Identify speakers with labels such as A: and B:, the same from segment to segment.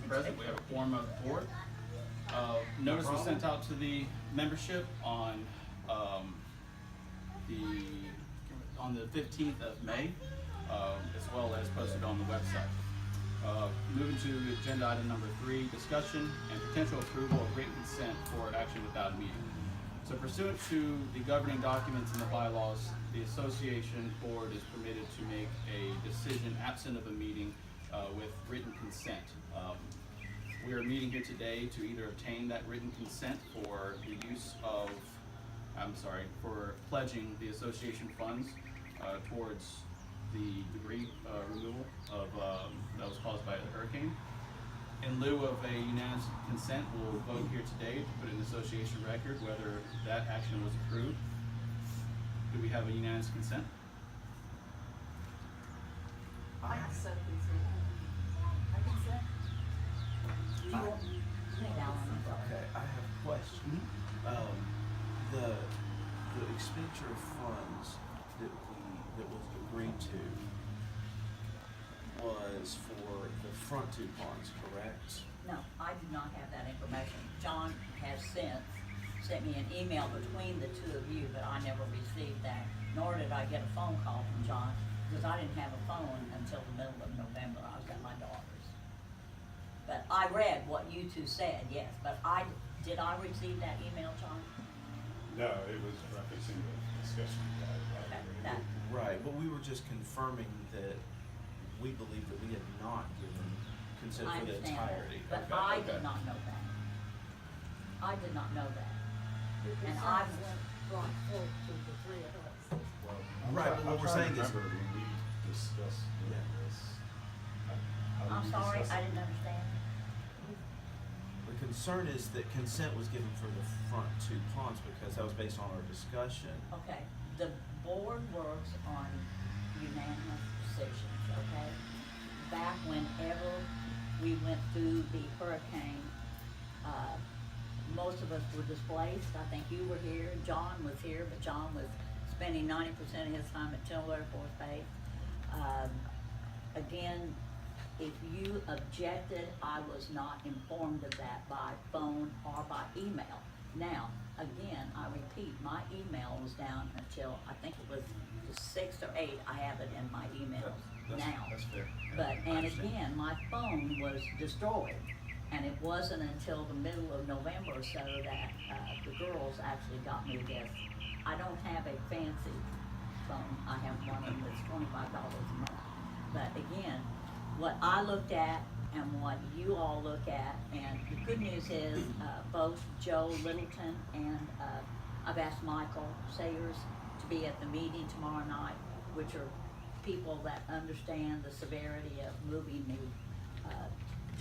A: present. We have a quorum of the board. Notice was sent out to the membership on the 15th of May, as well as posted on the website. Moving to agenda item number 3, discussion and potential approval of written consent for action without a meeting. So pursuant to the governing documents and the bylaws, the association board is permitted to make a decision absent of a meeting with written consent. We are meeting here today to either obtain that written consent for the use of, for pledging the association funds towards the debris removal of that was caused by the hurricane. In lieu of a unanimous consent, we'll vote here today to put in the association record whether that action was approved. Do we have a unanimous consent?
B: I consent. I consent.
C: Okay, I have a question. The expenditure of funds that was agreed to was for the front 2 ponds, correct?
B: No, I do not have that information. John has since sent me an email between the 2 of you, but I never received that, nor did I get a phone call from John, because I didn't have a phone until the middle of November. I was at my daughter's. But I read what you 2 said, yes, but did I receive that email, John?
D: No, it was referencing the discussion.
B: That.
C: Right, but we were just confirming that we believe that we had not given consent
B: I
C: for the
B: understand
C: entirety.
B: that, but
C: Okay,
B: I
C: okay.
B: did not know that. I did not know that.
E: And
B: I-
E: brought forth to the 3 of us.
D: Well,
C: Right, but what we're saying is-
D: remember when we discussed
C: Yeah.
D: this.
B: I'm sorry, I didn't understand.
C: The concern is that consent was given for the front 2 ponds because that was based on our discussion.
B: Okay, the board works on unanimous decisions, okay? Back whenever we went through the hurricane, most of us were displaced. I think you were here, John was here, but John was spending 90% of his time at Tiller Air Force Base. Again, if you objected, I was not informed of that by phone or by email. Now, again, I repeat, my email was down until, I think it was the 6th or 8th, I have it in my emails now.
A: That's fair.
B: But,
A: I
B: and
A: understand.
B: again, my phone was destroyed, and it wasn't until the middle of November or so that, the girls actually got me this. I don't have a fancy phone, I have one of them that's $25 a month. But again, what I looked at and what you all look at, and the good news is, both Joe Littleton and, I've asked Michael Sayers to be at the meeting tomorrow night, which are people that understand the severity of moving the,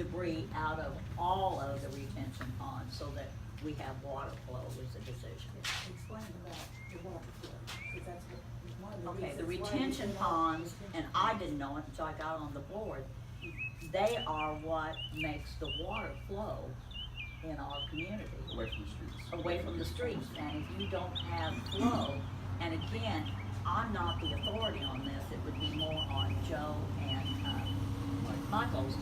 B: debris out of all of the retention ponds so that we have water flow is a decision.
E: Explain about the water flow, because that's one of the
B: Okay,
E: reasons
B: the
E: why
B: retention
E: we want
B: ponds, and
E: retention
B: I
E: ponds.
B: didn't know it until I got on the board, they are what makes the water flow in our community.
A: Away from the streets.
B: Away from the streets, and if you don't have flow, and again, I'm not the authority on this, it would be more on Joe and, Michael's.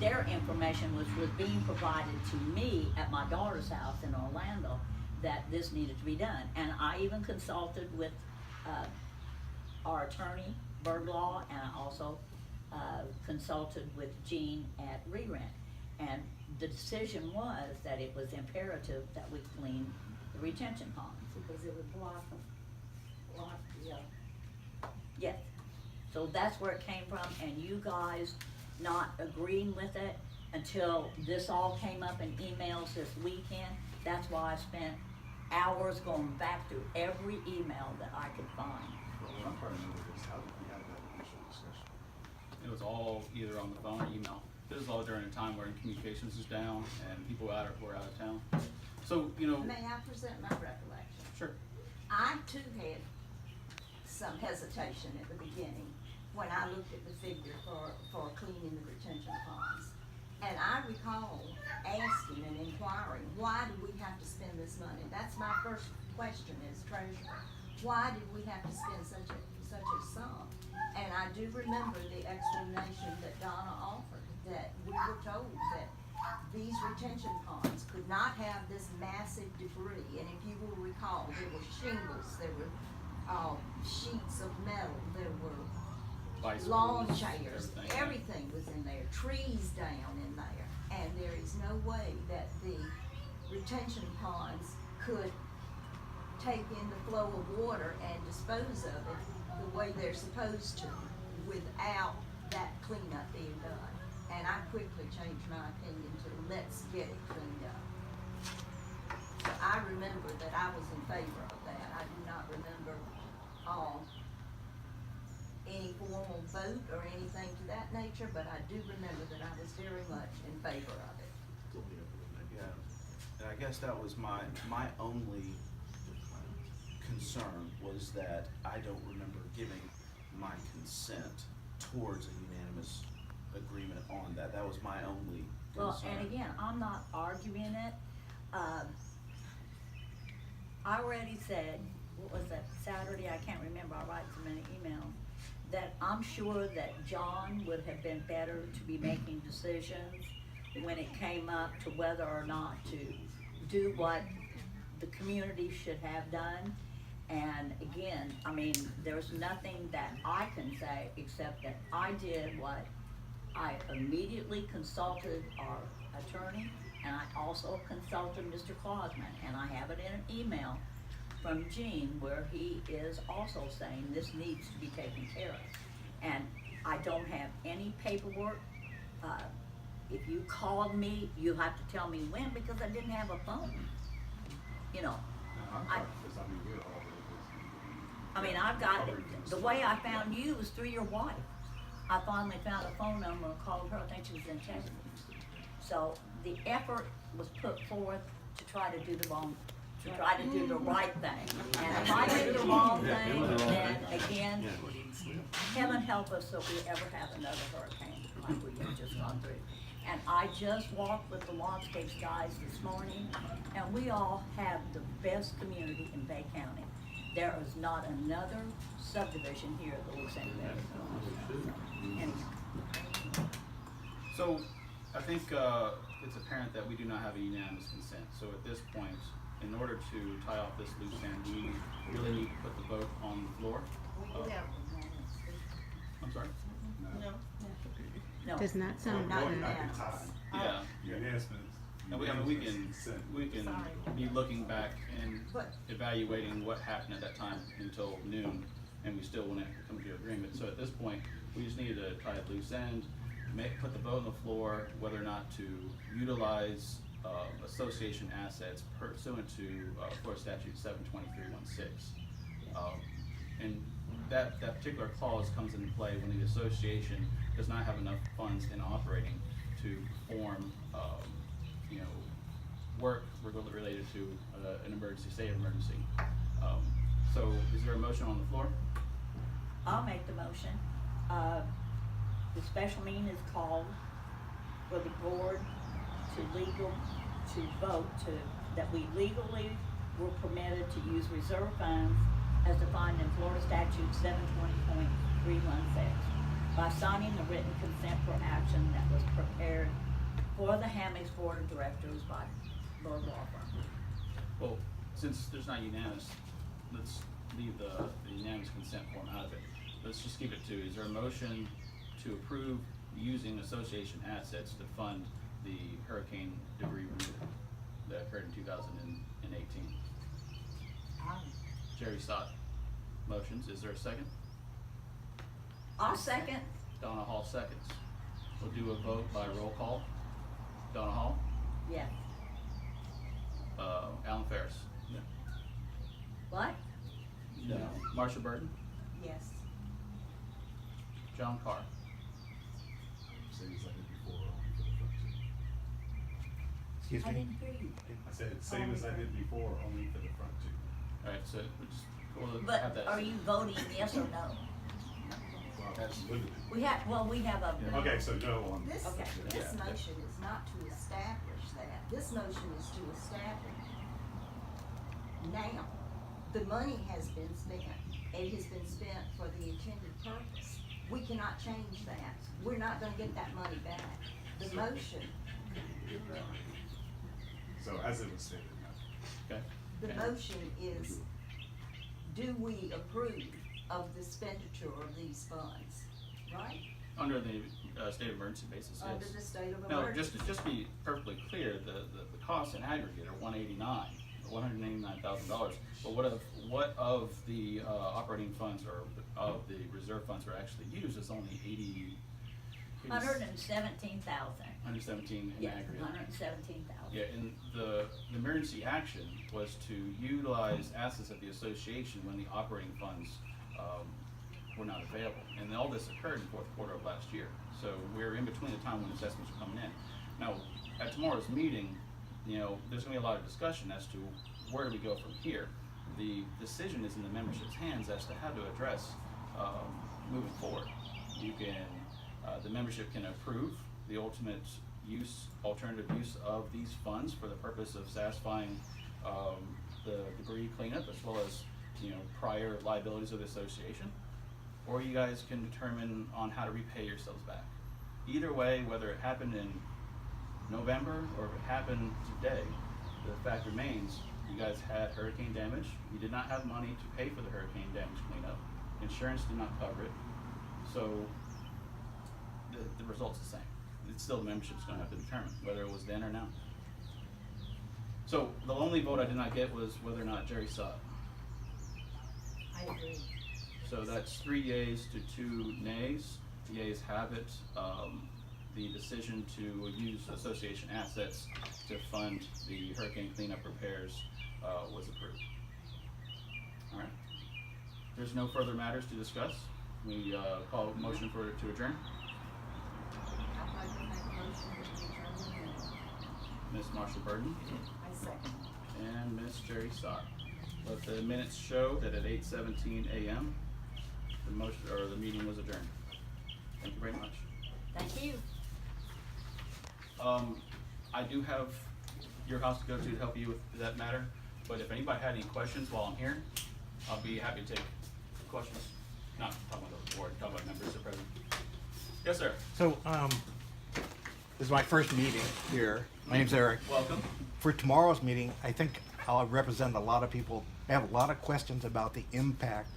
B: Their information which was being provided to me at my daughter's house in Orlando, that this needed to be done. And I even consulted with, our attorney, Bird Law, and I also, consulted with Gene at Re-Rent. And the decision was that it was imperative that we clean the retention ponds.
E: Because it would block the,
B: Yes, so that's where it came from, and you guys not agreeing with it until this all came up in emails this weekend. That's why I spent hours going back through every email that I could find.
D: Well, what I'm trying to remember is how did we have that initial discussion?
A: It was all either on the phone or email. This was all during a time where communications was down and people were out of town. So, you know,
F: May I present my recollection?
A: sure.
F: I too had some hesitation at the beginning when I looked at the figure for cleaning the retention ponds. And I recall asking and inquiring, why do we have to spend this money? That's my first question as treasurer. Why did we have to spend such a sum? And I do remember the explanation that Donna offered, that we these retention ponds could not have this massive debris, and if you will recall, there were shingles, there were, sheets of metal, there were
A: Bicycles,
F: lawn chairs,
A: everything.
F: everything was in there, trees down in there, and there is no way that the retention ponds could take in the flow of water and dispose of it the way they're supposed to without that cleanup being done. And I quickly changed my opinion to let's get it cleaned up. So I remember that I was in favor of that. I do not remember, any formal vote or anything to that nature, but I do remember that I was very much in favor of it.
C: Yeah, and I guess that was my only concern was that I don't remember giving my consent towards a unanimous agreement on that. That was my only concern.
B: Well, and again, I'm not arguing it. I already said, what was that, Saturday, I can't remember, I write so many emails, that I'm sure that John would have been better to be making decisions when it came up to whether or not to do what the community should have done. And again, I mean, there's nothing that I can say except that I did what I immediately consulted our attorney, and I also consulted Mr. Clausman, and I have it in an email from Gene where he is also saying this needs to be taken care of. And I don't have any paperwork. If you called me, you have to tell me when, because I didn't have a phone. You know, I mean, I've got, the way I found you was through your wife. I finally found a phone number and called her, I think she was in Texas. So the effort was put forth to try to do the right thing. And if I did the wrong thing, then again, heaven help us if we ever have another hurricane like we have just gone through. And I just walked with the Landscapes guys this morning, and we all have the best community in Bay County. There is not another subdivision here that looks any better. And
A: So, I think, it's apparent that we do not have a unanimous consent. So at this point, in order to tie off this loose end, we really need to put the vote on the floor. I'm sorry?
B: no,
G: Does not sound
F: Not
G: good.
F: unanimous.
A: Yeah.
D: Unanimous.
A: And we can be looking back and
F: But-
A: evaluating what happened at that time until noon, and we still wouldn't come to an agreement. So at this point, we just needed to tie a loose end, put the vote on the floor, whether or not to utilize, association assets pursuant to, Florida Statute 72316. And that particular clause comes into play when the association does not have enough funds in operating to perform, work related to an emergency, state of emergency. So is there a motion on the floor?
B: I'll make the motion. The special meeting is called for the board to vote that we legally were permitted to use reserve funds as defined in Florida Statute 720.316 by signing the written consent for action that was prepared for the Hammocks Board of Directors by Bird Law Firm.
A: Well, since there's not unanimous, let's leave the unanimous consent form out of it. Let's just keep it to, is there a motion to approve using association assets to fund the hurricane debris removal that occurred in 2018? Jerry Stott motions, is there a second?
B: I'll second.
A: Donna Hall seconds. We'll do a vote by roll call. Donna Hall,
B: Yes.
A: Alan Ferris.
B: What?
A: No. Marsha Burton,
F: Yes.
A: John Carr.
D: Same as I did before, only for the front two.
C: Excuse
B: I
C: me?
B: didn't hear you.
D: I said, same as I did before, only for the front two.
A: Alright, so we'll have
B: But
A: that.
B: are you voting yes or no?
D: Well, absolutely.
B: We have a.
A: Yeah.
D: Okay, so no on.
F: This,
B: Okay.
F: this
A: Yeah.
F: motion is not to establish that. This motion is to establish now. The money has been spent. It has been spent for the intended purpose. We cannot change that. We're not gonna get that money back. The motion
D: give that. So as it was stated, no.
A: Okay?
F: The
A: And-
F: motion is, do we approve of the expenditure of these funds, right?
A: Under the state of emergency basis, yes.
F: Under the state of
A: No,
F: emergency.
A: just to be perfectly clear, the costs in aggregate are $189,000. But what of the operating funds or of the reserve funds are actually used is only
B: 117,000.
A: 117 in
B: Yes,
A: aggregate.
B: 117,000.
A: Yeah, and the emergency action was to utilize assets of the association when the operating funds were not available. And all this occurred in the fourth quarter of last year. So we're in between the time when assessments are coming in. Now, at tomorrow's meeting, there's gonna be a lot of discussion as to where do we go from here. The decision is in the membership's hands as to how to address moving forward. You can, the membership can approve the ultimate alternative use of these funds for the purpose of satisfying the debris cleanup as well as, prior liabilities of the association. Or you guys can determine on how to repay yourselves back. Either way, whether it happened in November or if it happened today, the fact remains, you guys had hurricane damage. You did not have money to pay for the hurricane damage cleanup. Insurance did not cover it. So the result's the same. It's still the membership's gonna have to determine whether it was then or now. So the only vote I did not get was whether or not Jerry saw it.
F: I agree.
A: So that's 3 yeas to 2 nays. The yeas have it. The decision to use association assets to fund the hurricane cleanup repairs was approved. All right. There's no further matters to discuss. We call a motion to adjourn.
F: I'd like to make a motion to adjourn the meeting.
A: Ms. Marshall Burton
F: I second.
A: and Ms. Jerry Starr. Let the minutes show that at 8:17 a.m. the meeting was adjourned. Thank you very much.
B: Thank you.
A: I do have your house to go to help you with that matter, but if anybody had any questions while I'm here, I'll be happy to take questions. Not talking about the board, talking about members of president. Yes, sir.
G: So, this is my first meeting here. My name's Eric.
A: Welcome.
G: For tomorrow's meeting, I think I'll represent a lot of people. I have a lot of questions about the impact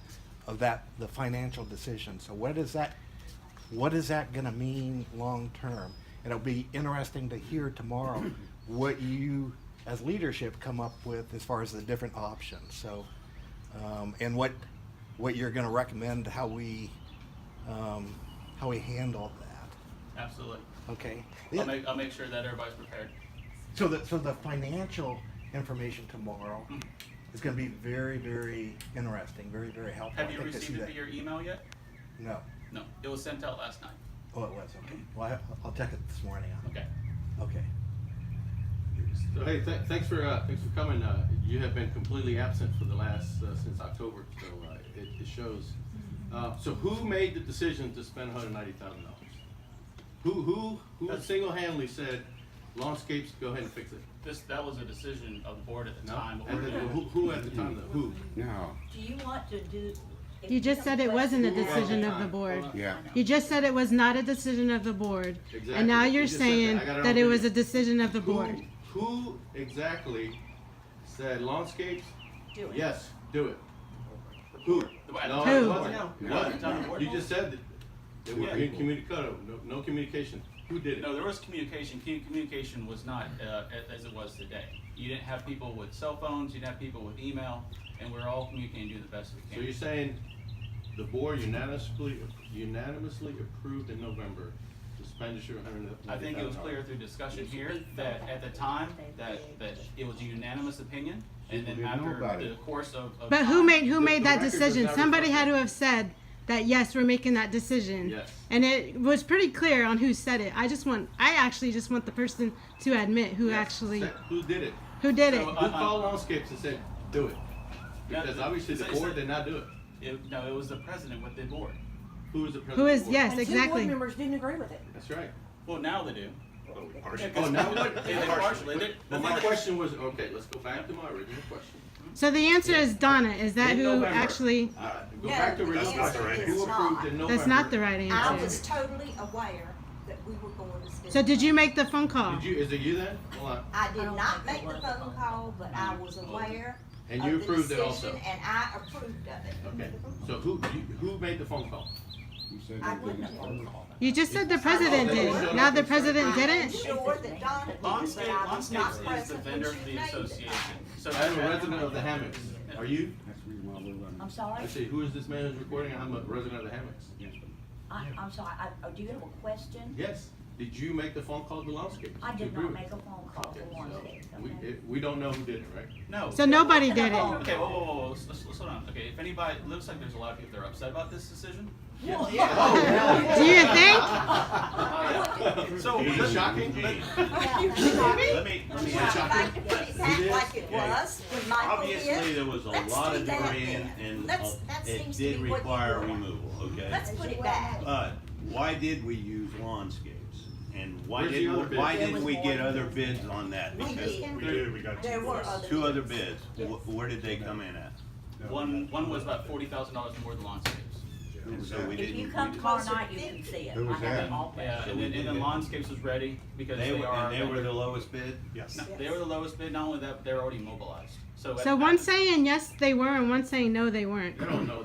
G: of the financial decision. So what is that gonna mean long-term? It'll be interesting to hear tomorrow what you, as leadership, come up with as far as the different options. So, and what you're gonna recommend, how we handle that.
A: Absolutely.
G: Okay.
A: I'll make sure that everybody's prepared.
G: So the financial information tomorrow is going to be very, very interesting, very, very helpful.
A: Have you
G: I think to
A: received
G: see
A: it
G: that.
A: via your email yet?
G: No.
A: No, it was sent out last night.
G: Oh, it was, okay. Well, I'll check it this morning.
A: Okay.
G: Okay.
H: So hey, thanks for coming. You have been completely absent for the last since October, so it shows. So who made the decision to spend $190,000? Who single-handedly said, "Lawnscapes, go ahead and fix it"?
A: That was a decision of the board at the
H: No.
A: time.
H: And then who at the time? Though? Who?
I: No,
B: Do you want to do? if
J: You just
B: have
J: said it wasn't a
B: questions-
J: decision
H: Well,
J: of the board.
H: hold on.
I: Yeah.
B: I know.
J: You just said it was not a decision of the board.
H: Exactly.
J: And now
H: You
J: you're
H: just said that.
J: saying
H: I got it
J: that
H: on
J: it was
H: video.
J: a decision of the board.
H: Who exactly said Lawnscapes?
B: Do it.
H: Yes, do it. Who?
A: At
H: No,
A: the
H: it
J: Who?
H: wasn't.
A: No.
H: It
A: At the time of the
H: wasn't.
A: board.
H: You just said that there was
A: Yeah.
H: no communication. Who did it?
A: No, there was communication. Communication was not as it was today. You didn't have people with cell phones. You didn't have people with email, and we're all communicating, doing the best we
H: So
A: can.
H: you're saying the board unanimously approved in November the expenditure of $190,000?
A: I think it was clear through discussion here that at the time that it was a unanimous opinion, and then
I: People didn't know
A: after
I: about
A: the
I: it.
A: course of
J: But who
A: time-
J: made
H: The
J: that
H: record does
J: decision?
H: not
J: Somebody had
H: reflect
J: to have said that yes, we're making that decision.
H: Yes.
J: And it was pretty clear on who said it. I actually just want the person to admit who
H: Yes.
J: actually
H: Who did it?
J: who did it.
A: So,
H: Who called Lawnscapes and said, do it?
A: Yeah,
H: Because obviously the
A: it's-
H: board did not do it.
A: No, it was the president with the board.
H: Who was the president?
J: Who
H: of
J: is
H: the board?
J: yes,
E: And two
J: exactly.
E: board members didn't agree with it.
H: That's right.
A: Well, now they do.
H: Oh, now what?
A: They partially.
H: Well, my question was, okay, let's go back to my original question.
J: So the answer is Donna. Is that
H: In
J: who
H: November.
J: actually?
H: Go
F: No,
H: back to
F: the
H: original
F: answer
H: question.
F: is
H: Who approved
F: not.
H: in November?
J: That's not the right
F: I
J: answer.
F: was totally aware that we were going to spend.
J: So did you
F: money.
J: make the phone call?
H: Did you, is it you then? Hold on.
F: I did
B: I don't
F: not
B: think
F: make
B: it
F: the
B: was a
F: phone
B: phone
F: call, but I was aware
H: And
F: of
H: you
F: the
H: approved it also?
F: decision, and I approved of it.
H: Okay, so who made the phone call?
D: You said
F: I
D: you
F: wouldn't
D: didn't.
F: have phone call.
J: You just said the president did. Now the president
F: I'm
J: didn't?
F: sure that Donna did, but I was
A: Landscapes
F: not
A: is the
F: present when
A: vendor
F: she
A: for the
F: made it.
A: association. So
H: I'm a resident of the Hammocks. Are you?
D: That's the reason why we're running.
B: I'm sorry?
H: I say, who is this man who's recording? I'm a resident of the Hammocks.
D: Yes, ma'am.
B: I'm sorry, do you have a question?
H: Yes. Did you make the phone call to Landscapes?
B: I
H: to
B: did not
H: approve it?
B: make a phone call
H: Okay,
B: to
H: so
B: Landscape.
H: we don't know who did it, right?
A: No.
J: So nobody did it.
A: Okay, whoa. Let's hold on. Okay, if anybody, it looks like there's a lot of people that are upset about this decision.
B: Well,
J: Do you think?
A: So,
H: Is it shocking?
F: Let me act like it was when Michael
I: Obviously,
F: did.
I: there was a
F: Let's
I: lot
F: do
I: of
F: that
I: debris
F: then.
I: and
F: That
I: it
F: seems to
I: did
F: be what you
I: require
F: want.
I: removal, okay?
F: Let's put it back.
I: But why did we use lawnscapes? And why
H: Where's the other
I: didn't,
H: bid?
I: why
B: There
I: didn't
B: was
I: we
B: more
I: get
B: than
I: other
B: this.
I: bids on that?
F: We
I: Because
F: did. There were other.
I: two other
F: bids.
I: bids, where did they come in at?
A: one was about $40,000 more than Landscapes.
I: And so we
B: If
I: didn't.
B: you come
I: we-
B: tomorrow night, you can see it.
D: Who was
B: I have
D: that?
B: it all
A: Yeah,
B: printed.
A: and then Landscapes was ready because
I: They
A: they
I: were,
A: are.
I: and they were the lowest bid?
D: Yes.
A: No, they were the lowest bid. Not only that, but they're already mobilized. So
J: So one's saying yes, they were, and one's saying no, they weren't.
H: I don't know.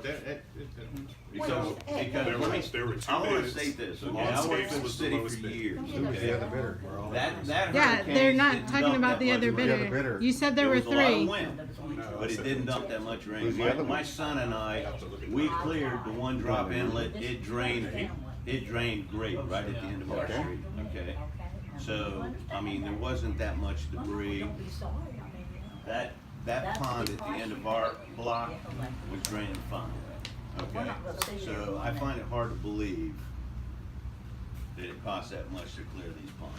I: Because, because,
D: There
I: let me,
D: was- there were two
I: I wanna
D: bids.
I: state this, okay,
D: Landscapes
I: I worked for the
D: was the
I: city
D: lowest
I: for
D: bid.
I: years,
G: Who was
I: okay?
G: the other bidder? We're all-
I: That
J: Yeah,
I: hurricane
J: they're not
I: didn't
J: talking
I: dump
J: about
I: that
J: the
I: much
J: other
I: rain.
G: The other bidder.
J: bidder. You said there were
I: was a lot of
J: three.
I: wind, but it didn't dump that much rain.
G: Who's the
I: My,
G: other
I: my
G: one?
I: son and I, we cleared the one drop inlet, it drained great right at the end of our
G: Okay.
I: street, okay?
B: Okay.
I: So, I mean, there wasn't that much debris.
B: Don't be sorry, I mean, you know.
I: That pond at the end of our block was draining fine, okay? So I find it hard to believe that it costs that much to clear these ponds.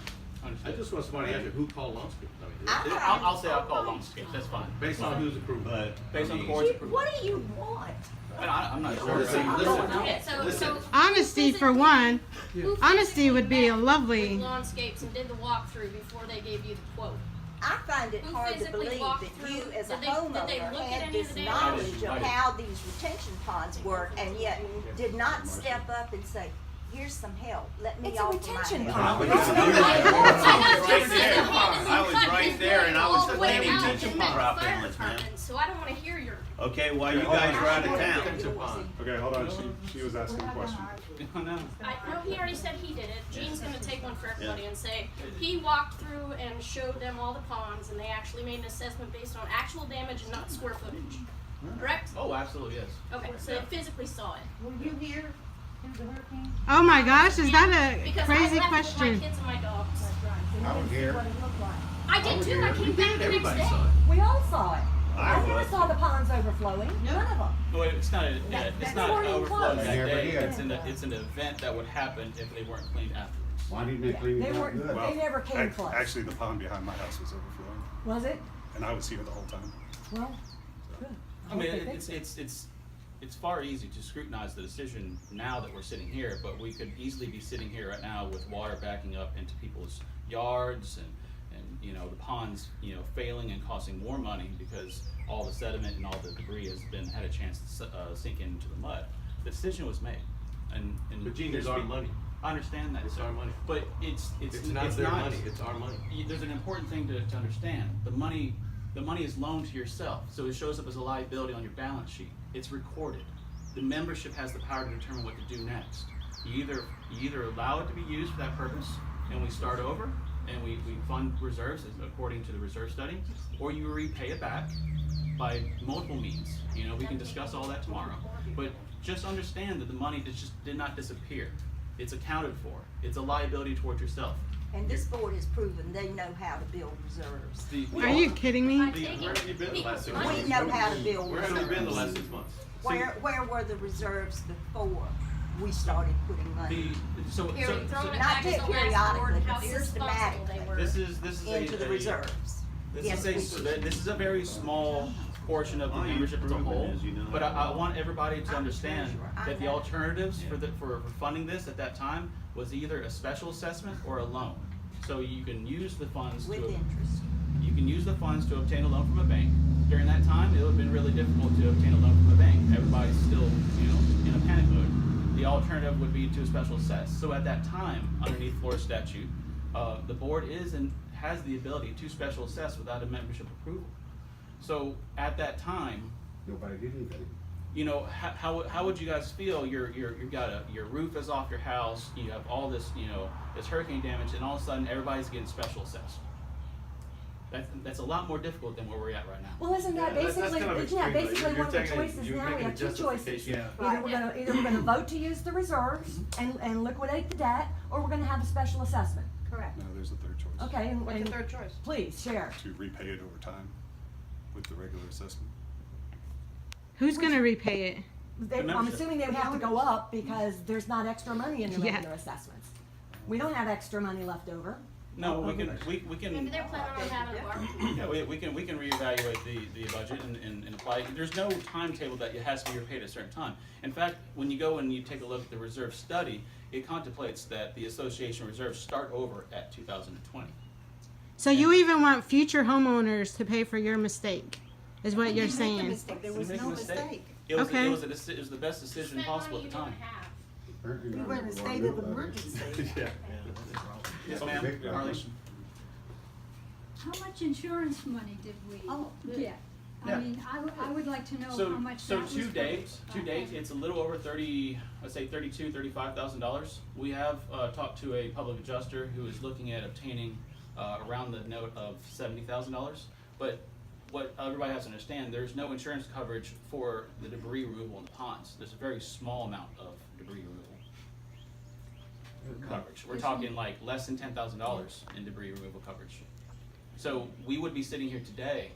H: I just want somebody to answer, who called Landscapes? I mean,
A: I'll say I'll call Landscapes. That's fine.
H: based on whose approval?
I: But,
A: Based
I: I
A: on the
I: mean,
A: board's approval.
F: What do you want?
A: And I'm not sure.
H: Listen,
A: I mean,
H: listen.
K: Okay, so
J: Honesty for one.
K: who
J: Honesty would be a
K: physically met
J: lovely.
K: with Landscapes and did the walkthrough before they gave you the quote.
F: I find it
K: Who
F: hard to
K: physically
F: believe
K: walked
F: that you
K: through?
F: as a
K: Did they look
F: homeowner
K: at
F: had
K: any of
F: this
K: the damage?
F: knowledge
A: I
F: of
A: did.
F: how these retention ponds work and yet did not step up and say, here's some help, let me
E: It's a
F: offer
E: retention
F: my
E: pond.
F: help.
I: I was right there and I was cleaning
K: out
I: teaching
K: and met the
I: drop
K: fire
I: inlets, man.
K: department, so I don't wanna hear your.
I: Okay, while you guys were out of town.
D: Okay, hold on, she was asking a question.
A: No.
K: No, he already said he did it. Gene's gonna take one for everybody and say, he walked through and showed them all the ponds and they actually made an assessment based on actual damage and not square footage. Correct?
A: Oh, absolutely, yes.
K: Okay, so they physically saw it.
E: Were you here in the hurricane?
J: Oh my gosh, is that a
K: Because
J: crazy
K: I left with my
J: question?
K: kids and my dogs.
G: I was here.
E: What it looked like.
K: I did too, I came back the next
H: Everybody
K: day.
H: saw it.
E: We all saw it.
I: I
E: I never
I: was.
E: saw the ponds overflowing, none of them.
A: No, it's not. It's
E: that's
A: not
E: already
A: overflowing
E: closed.
A: that
G: I never
A: day.
G: did.
A: It's an event that would happen if they weren't cleaned afterwards.
D: Why didn't they clean
E: They
D: it up
E: weren't,
D: good?
E: they never came close.
D: Actually, the pond behind my house was overflowing,
E: Was it?
D: and I was here the whole time.
E: Well, good.
A: I mean,
E: hope they fix
A: it's far easy to scrutinize the decision now that we're sitting here, but we could easily be sitting here right now with water backing up into people's yards and you know the ponds failing and costing more money because all the sediment and all the debris had a chance to sink into the mud. The decision was made, and
H: But Gene, it's our money.
A: I understand that.
H: It's
A: sir.
H: our money.
A: But it's
H: not their money, it's our money.
A: There's an important thing to understand. The money is loaned to yourself, so it shows up as a liability on your balance sheet. It's recorded. The membership has the power to determine what to do next. You either allow it to be used for that purpose, and we start over, and we fund reserves according to the reserve study, or you repay it back by multiple means. We can discuss all that tomorrow. But just understand that the money just did not disappear. It's accounted for. It's a liability towards yourself.
F: And this board has proven they know how to build reserves.
J: Are you kidding me?
H: Where have you been the last 6
F: We
H: months?
F: know how to build
H: Where have you been the
F: reserves.
H: last 6 months?
F: Where were the reserves before we started putting money
K: Period. Throwing it
F: Not
K: back to the last
F: periodically,
K: board,
F: but
K: how irresponsible they
F: systematically.
K: were.
A: This is
F: into the reserves? Yes,
A: this is a very small portion of the membership as a whole. But I want everybody to understand that the alternatives for funding this at that time was either a special assessment or a loan. So you can use the funds
F: With
A: to
F: interest.
A: you can use the funds to obtain a loan from a bank. During that time, it would have been really difficult to obtain a loan from a bank. Everybody's still, in a panic mode. the alternative would be to special assess. So at that time, underneath Florida statute, the board has the ability to special assess without a membership approval. So at that time,
D: Nobody did anything.
A: you know, how would you guys feel? Your roof is off your house. You have all this, you know, this hurricane damage, and all of a sudden everybody's getting special assessed. That's a lot more difficult than where we're at right now.
E: Well, isn't that
H: Yeah, that's
E: basically,
H: kind of
E: isn't that
H: extreme,
E: basically
H: though.
E: one of the
H: You're taking-
E: choices
H: you're
E: now? We
H: making
E: have
H: a
E: two choices.
H: justification.
E: Either we're gonna vote to use the reserves and liquidate the debt, or we're gonna have a special assessment.
F: Correct.
L: No, there's a third choice.
E: Okay,
K: What's the
E: and
K: third choice?
E: please share.
L: To repay it over time with the regular assessment.
J: Who's gonna repay it?
E: I'm
A: membership.
E: assuming they would have to go up because there's not extra money in the
J: Yeah.
E: regular assessments. We don't have extra money left over.
A: No, we can
K: Maybe they're planning on having a bar.
A: yeah, we can reevaluate the budget and apply. There's no timetable that it has to be repaid at a certain time. In fact, when you go and you take a look at the reserve study, it contemplates that the association reserves start over at 2020.
J: So you even want future homeowners to pay for your mistake, is what you're saying?
E: There
A: We
E: was
A: make a
E: no
A: mistake.
E: mistake.
A: It was
J: Okay.
A: it was the best decision
K: Spend
A: possible
K: money
A: at
K: you
A: the
K: don't
A: time.
K: have.
D: Apparently
E: We
D: none
E: were in a
D: of us
E: state
D: knew
E: of
D: about it.
E: emergency.
H: Yeah.
A: Yes,
D: Okay,
A: ma'am.
D: yeah.
A: Harley?
M: How much insurance money did we get?
A: Yeah.
M: I mean, I would like to know how
A: So,
M: much
A: so
M: that was.
A: to date, it's a little over 30, I'd say $35,000. We have talked to a public adjuster who is looking at obtaining around the note of $70,000. But what everybody has to understand, there's no insurance coverage for the debris removal in the ponds. There's a very small amount of debris removal coverage. We're talking like less than $10,000 in debris removal coverage. So we would be sitting here today,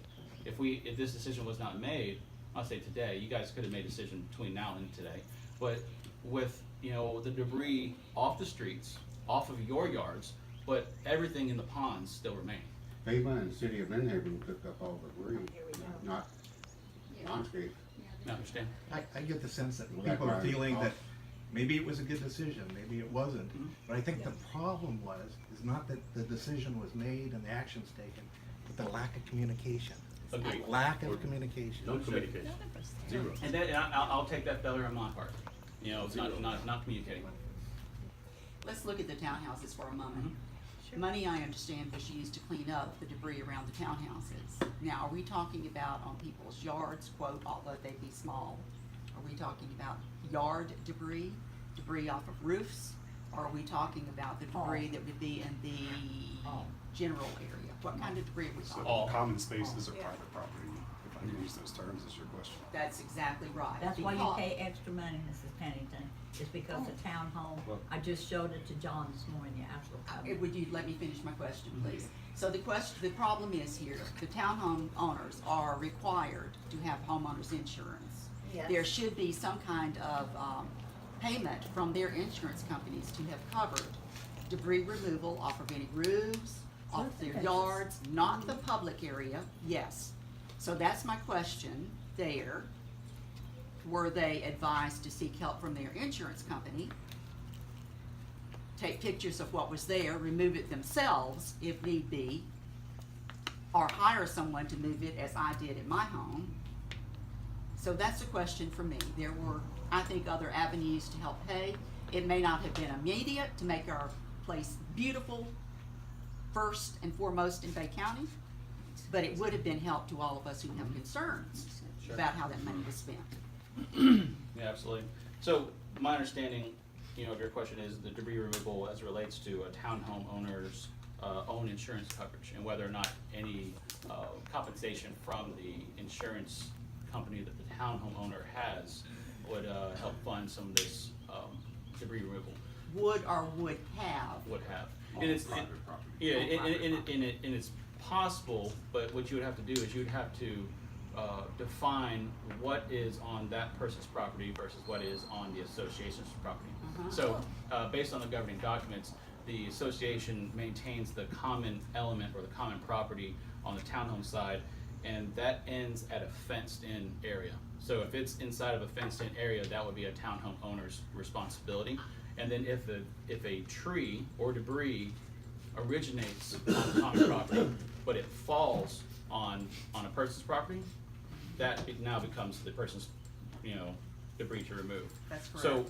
A: if this decision was not made, I'll say today, you guys could have made a decision between now and today, but with, you know, the debris off the streets, off of your yards, but everything in the ponds still remaining.
D: FEMA and City of Manhattan took up all the debris, not landscape.
A: You understand?
G: I get the sense that
D: Well, that
G: people are
D: part
G: feeling
D: off.
G: that maybe it was a good decision, maybe it wasn't.
A: Mhm.
G: But I think the problem is not that the decision was made and the actions taken, but the lack of communication.
A: Agreed.
G: Lack of communication.
H: No communication. Zero.
A: And then I'll take that failure on my part. You know, it's not communicating.
N: Let's look at the townhouses for a moment. Money, I understand, was used to clean up the debris around the townhouses. Now, are we talking about on people's yards, quote, although they be small? Are we talking about yard debris, debris off of roofs? Or are we talking about the debris that would be in the general area? What kind of debris are we
L: So
N: talking?
A: All.
L: common spaces or private property, if I can use those terms, is your question.
N: That's exactly right.
B: That's why you
N: Because-
B: pay extra money, Mrs. Pennington, is because the townhome, I just showed it to John this morning, the actual covenant.
N: Would you let me finish my question, please? So the problem is here, the townhome owners are required to have homeowners insurance.
B: Yes.
N: There should be some kind of, payment from their insurance companies to have covered debris removal off of any roofs, off their yards, not the public area, yes. So that's my question there. Were they advised to seek help from their insurance company? Take pictures of what was there, remove it themselves if need be, or hire someone to move it as I did at my home. So that's a question for me. There were, I think, other avenues to help pay. It may not have been immediate to make our place beautiful, first and foremost in Bay County, but it would have been help to all of us who have concerns
A: Sure.
N: about how that money was spent.
A: Yeah, absolutely. So my understanding, you know, of your question is the debris removal as it relates to a townhome owner's own insurance coverage and whether or not any compensation from the insurance company that the townhome owner has would help fund some of this debris removal.
N: Would or would have.
A: Would have.
L: On
A: And it's
L: private property.
A: yeah,
N: On private
A: and it's possible, but what you would have to do is you'd have to define what is on that person's property versus what is on the association's property.
N: Uh-huh.
A: So, based on the governing documents, the association maintains the common element or the common property on the townhome side, and that ends at a fenced-in area. So if it's inside of a fenced-in area, that would be a townhome owner's responsibility. And then if a tree or debris originates on the common property, but it falls on a person's property, that now becomes the person's, you know, debris to remove.
N: That's correct.
A: So,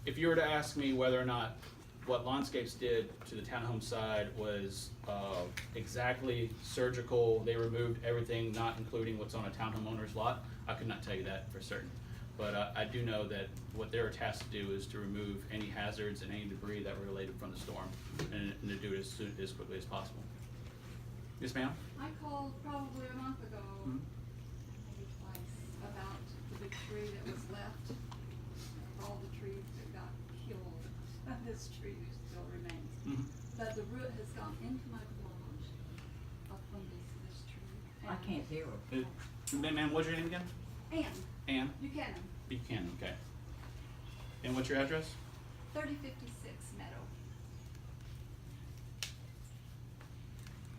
A: if you were to ask me whether or not what Lawnscapes did to the townhome side was exactly surgical, they removed everything, not including what's on a townhome owner's lot, I could not tell you that for certain. But I do know that what they were tasked to do is to remove any hazards and any debris that were related from the storm, and to do it as quickly as possible. Yes, ma'am?
O: I called probably a month ago, maybe twice, about the big tree that was left, all the trees that got killed. This tree still remains. But the root has gone into my garage up from this tree.
B: I can't hear her.
A: Ma'am, what's your name again?
O: And
A: Ann?
O: Buchanan,
A: Buchanan, okay. And what's your address?
O: 3056 Meadow.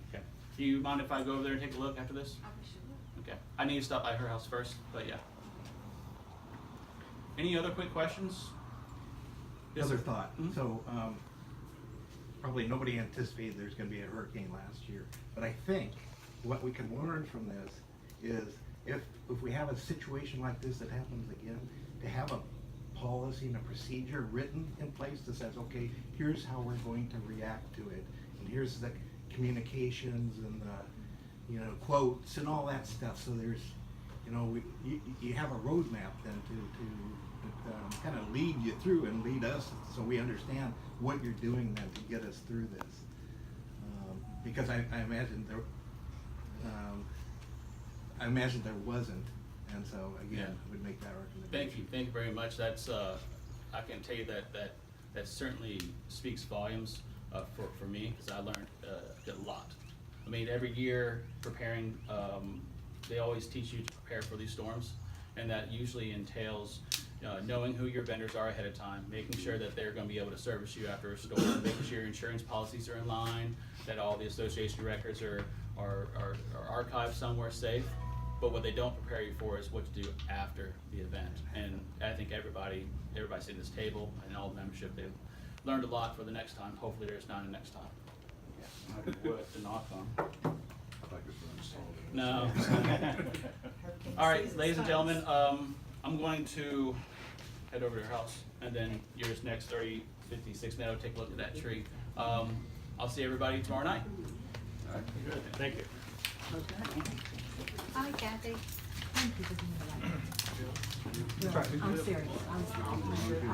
A: Okay. Do you mind if I go over there and take a look after this?
O: I wish you would.
A: Okay. I need to stop by her house first, but yeah. Any other quick questions? Yes,
G: Other
A: sir.
G: thought.
A: Mhm.
G: So, probably nobody anticipated there's gonna be a hurricane last year. But I think what we can learn from this is if we have a situation like this that happens again, to have a policy and a procedure written in place that says, okay, here's how we're going to react to it. And here's the communications and the, you know, quotes and all that stuff. So there's, you know, you have a roadmap then to kind of lead you through and lead us so we understand what you're doing then to get us through this. Because I imagine there wasn't, and so again,
A: Yeah.
G: I would make that recommendation.
A: Thank you very much. That's, I can tell you that certainly speaks volumes for me, because I learned a lot. I mean, every year preparing, they always teach you to prepare for these storms, and that usually entails knowing who your vendors are ahead of time, making sure that they're going to be able to service you after a storm, making sure your insurance policies are in line, that all the association records are archived somewhere safe. But what they don't prepare you for is what to do after the event. And I think everybody sitting at this table and all the membership, they've learned a lot for the next time. Hopefully there's not a next time. Yeah. I have wood to knock on.
D: I thought this was installed.
A: No. All right, ladies and gentlemen, I'm going to head over to your house, and then yours next, 3056 Meadow, take a look at that tree. I'll see everybody tomorrow night. All right, good. Thank you.
M: Hi, Kathy.
E: I'm serious. I'm serious.